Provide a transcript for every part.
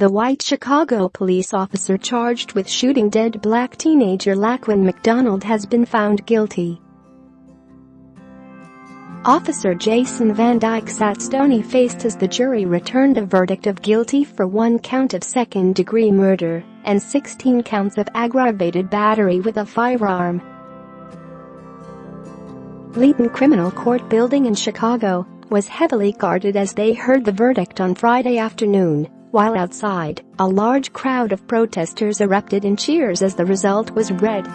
The white Chicago police officer charged with shooting dead black teenager Laquan McDonald has been found guilty. Officer Jason Van Dyke sat stony faced as the jury returned a verdict of guilty for 1 count of second-degree murder and 16 counts of aggravated battery with a firearm. Leighton Criminal Court Building in Chicago was heavily guarded as they heard the verdict on Friday afternoon, while outside, a large crowd of protesters erupted in cheers as the result was read.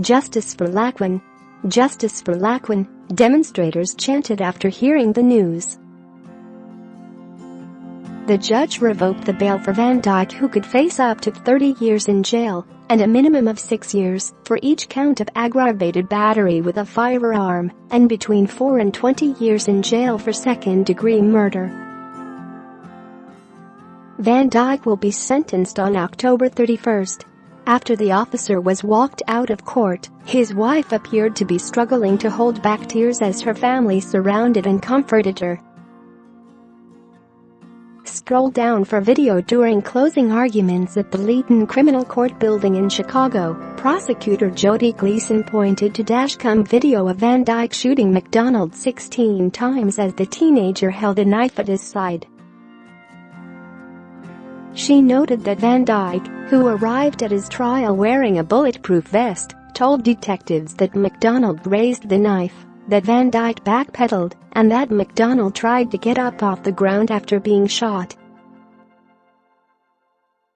"Justice for Laquan! Justice for Laquan!" demonstrators chanted after hearing the news. The judge revoked the bail for Van Dyke, who could face up to 30 years in jail and a minimum of 6 years for each count of aggravated battery with a firearm and between 4 and 20 years in jail for second-degree murder. Van Dyke will be sentenced on October 31st. After the officer was walked out of court, his wife appeared to be struggling to hold back tears as her family surrounded and comforted her. Scroll down for video during closing arguments at the Leighton Criminal Court Building in Chicago. Prosecutor Jody Gleason pointed to dashcam video of Van Dyke shooting McDonald 16 times as the teenager held a knife at his side. She noted that Van Dyke, who arrived at his trial wearing a bulletproof vest, told detectives that McDonald raised the knife, that Van Dyke backpedaled, and that McDonald tried to get up off the ground after being shot.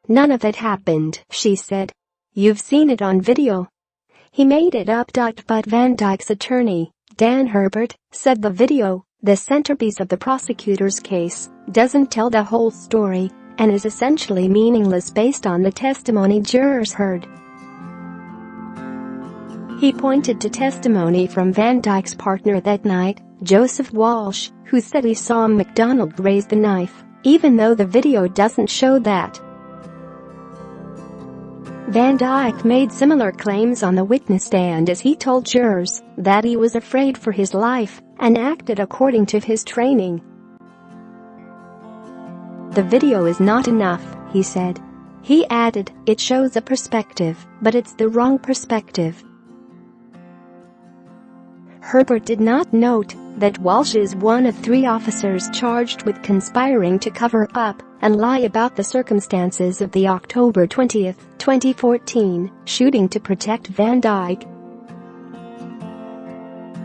"None of it happened," she said. "You've seen it on video. He made it up." But Van Dyke's attorney, Herbert, said the video, the centerpiece of the prosecutor's case, doesn't tell the whole story and is essentially meaningless based on the testimony jurors heard. He pointed to testimony from Van Dyke's partner that night, Joseph Walsh, who said he saw McDonald raise the knife, even though the video doesn't show that. Van Dyke made similar claims on the witness stand as he told jurors that he was afraid for his life and acted according to his training. "The video is not enough," he said. He added, "It shows a perspective, but it's the wrong perspective." Herbert did not note that Walsh is one of 3 officers charged with conspiring to cover up and lie about the circumstances of the October 20, 2014, shooting to protect Van Dyke.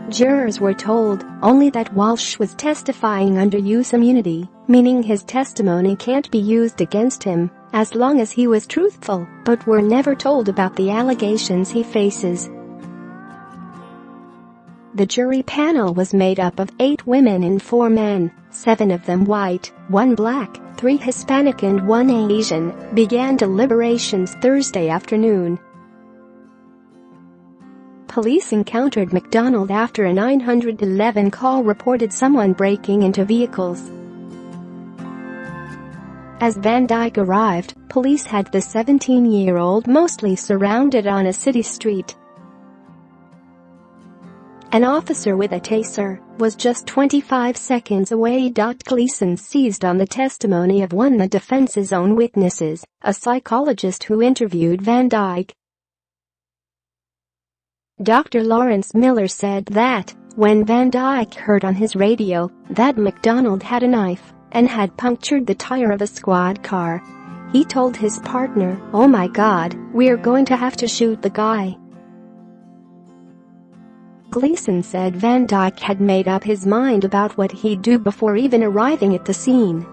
Jurors were told only that Walsh was testifying under use immunity, meaning his testimony can't be used against him as long as he was truthful, but were never told about the allegations he faces. The jury panel was made up of 8 women and 4 men, 7 of them white, 1 black, 3 Hispanic and 1 Asian, began deliberations Thursday afternoon. Police encountered McDonald after a 911 call reported someone breaking into vehicles. As Van Dyke arrived, police had the 17-year-old mostly surrounded on a city street. An officer with a taser was just 25 seconds away. Gleason seized on the testimony of one of the defense's own witnesses, a psychologist who interviewed Van Dyke. Dr. Lawrence Miller said that, when Van Dyke heard on his radio that McDonald had a knife and had punctured the tire of a squad car, he told his partner, "Oh my God, we're going to have to shoot the guy." Gleason said Van Dyke had made up his mind about what he'd do before even arriving at the scene.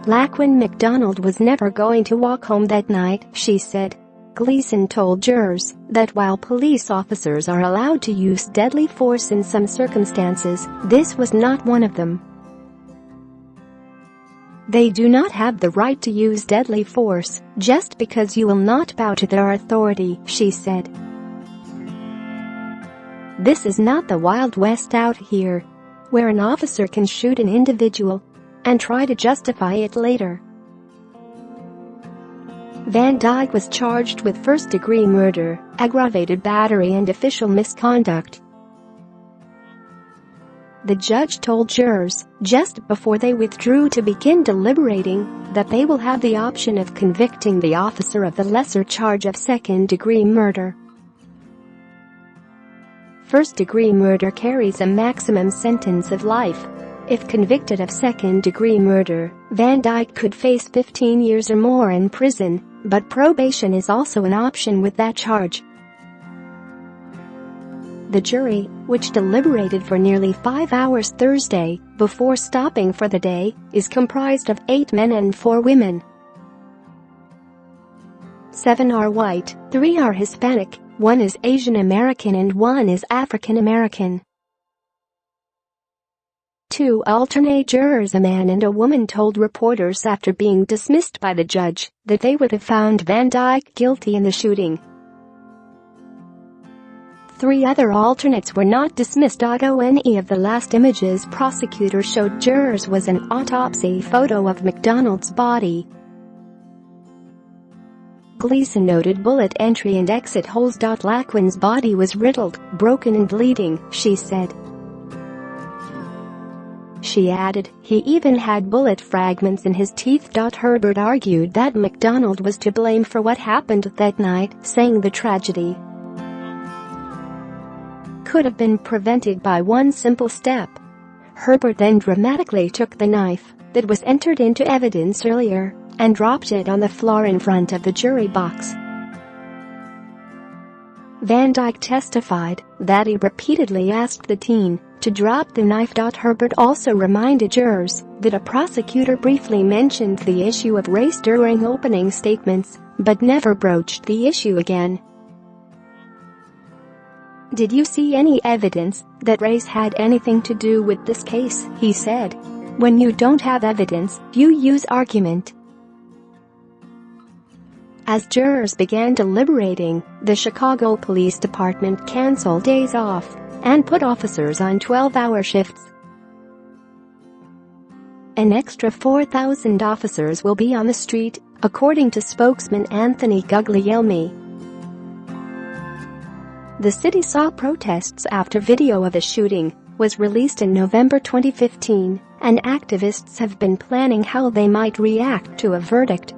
Laquan McDonald was never going to walk home that night, she said. Gleason told jurors that while police officers are allowed to use deadly force in some circumstances, this was not one of them. "They do not have the right to use deadly force just because you will not bow to their authority," she said. "This is not the Wild West out here, where an officer can shoot an individual and try to justify it later." Van Dyke was charged with first-degree murder, aggravated battery and official misconduct. The judge told jurors, just before they withdrew to begin deliberating, that they will have the option of convicting the officer of the lesser charge of second-degree murder. First-degree murder carries a maximum sentence of life. If convicted of second-degree murder, Van Dyke could face 15 years or more in prison, but probation is also an option with that charge. The jury, which deliberated for nearly 5 hours Thursday, before stopping for the day, is comprised of 8 men and 4 women. 7 are white, 3 are Hispanic, 1 is Asian American and 1 is African American. 2 alternate jurors, a man and a woman, told reporters after being dismissed by the judge that they would have found Van Dyke guilty in the shooting. 3 other alternates were not dismissed. Any of the last images prosecutor showed jurors was an autopsy photo of McDonald's body. Gleason noted bullet entry and exit holes. Laquan's body was riddled, broken and bleeding, she said. She added, he even had bullet fragments in his teeth. Herbert argued that McDonald was to blame for what happened that night, saying the tragedy could have been prevented by one simple step. Herbert then dramatically took the knife that was entered into evidence earlier and dropped it on the floor in front of the jury box. Van Dyke testified that he repeatedly asked the teen to drop the knife. Herbert also reminded jurors that a prosecutor briefly mentioned the issue of race during opening statements, but never broached the issue again. Did you see any evidence that race had anything to do with this case? He said. When you don't have evidence, you use argument. As jurors began deliberating, the Chicago Police Department canceled days off and put officers on 12-hour shifts. An extra 4,000 officers will be on the street, according to spokesman Anthony Guglielmi. The city saw protests after video of the shooting was released in November 2015, and activists have been planning how they might react to a verdict.